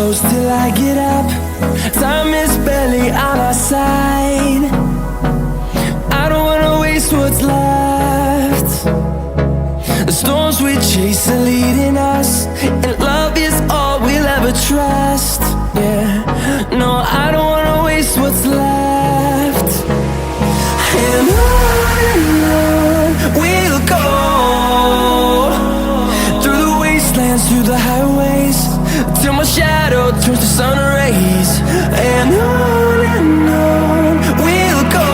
close till I get up. Time is barely on our side. I don't wanna waste what's left. The storms we chase are leading us, and love is all we'll ever trust. Yeah, no, I don't wanna waste what's left. And on we'll go, through the wastelands, through the highways, till my shadow turns to sun rays. And on we'll go,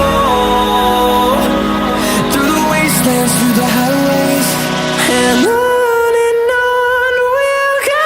through the wastelands, through the highways, and on we'll go.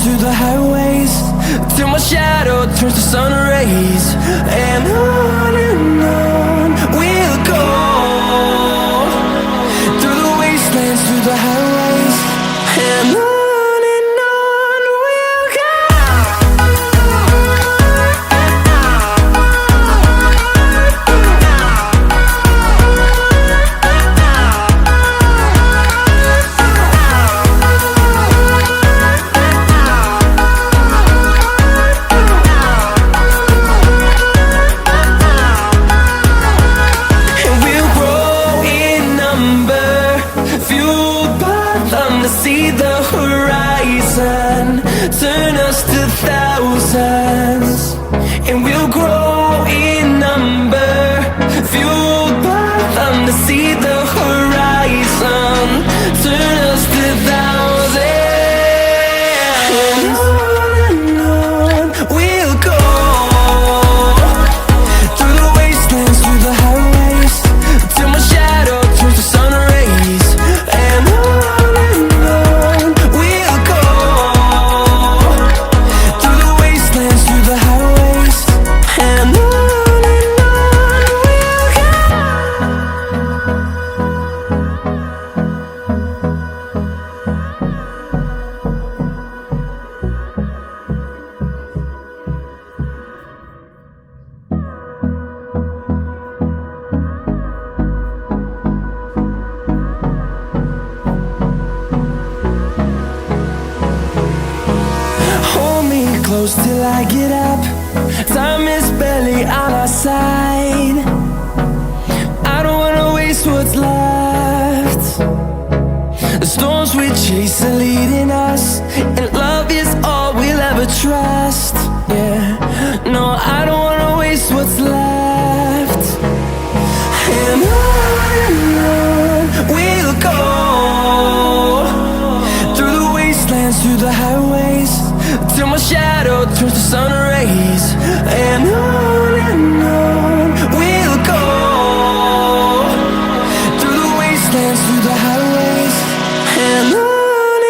Through the highways, till my shadow turns to sun rays. And on we'll go, through the wastelands, through the highways, and on we'll go. See the horizon, turn us to thousands, and we'll grow in number, fueled by them. To see the horizon, turn us to thousands, and on we'll go, through the wastelands, through the highways, till my shadow turns to sun rays. And close till I get up. Time is barely on our side. I don't wanna waste what's left. The storms we chase are leading us, and love is all we'll ever trust. Yeah, no, I don't wanna waste what's left. And on we'll go, through the wastelands, through the highways, till my shadow turns to sun rays. And on we'll go, through the wastelands, through the highways, and on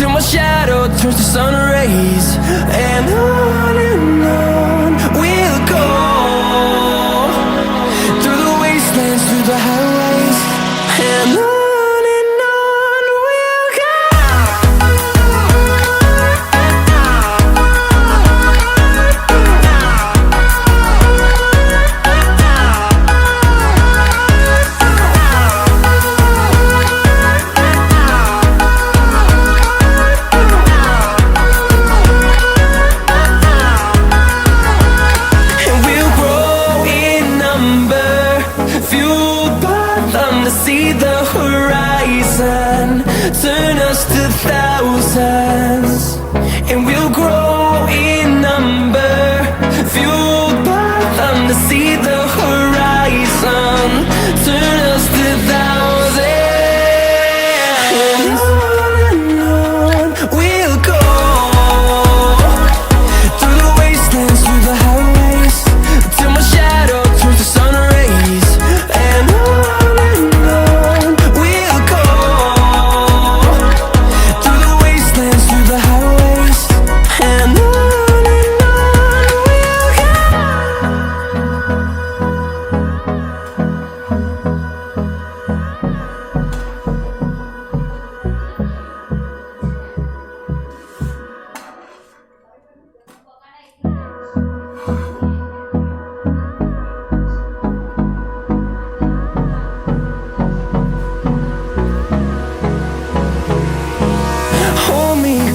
till my shadow turns to sun rays. And on we'll go, through the wastelands, through the highways. And on we'll go. See the horizon, turn us to thousands, and we'll grow in number, fueled by them to see the horizon, turn us to thousands, and on we'll go, through the wastelands, through the highways, till my shadow turns to sun rays. And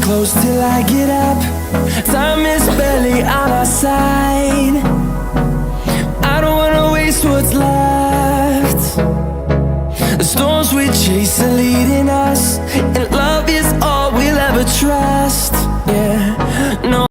close till I get up. Time is barely on our side. I don't wanna waste what's left. The storms we chase are leading us.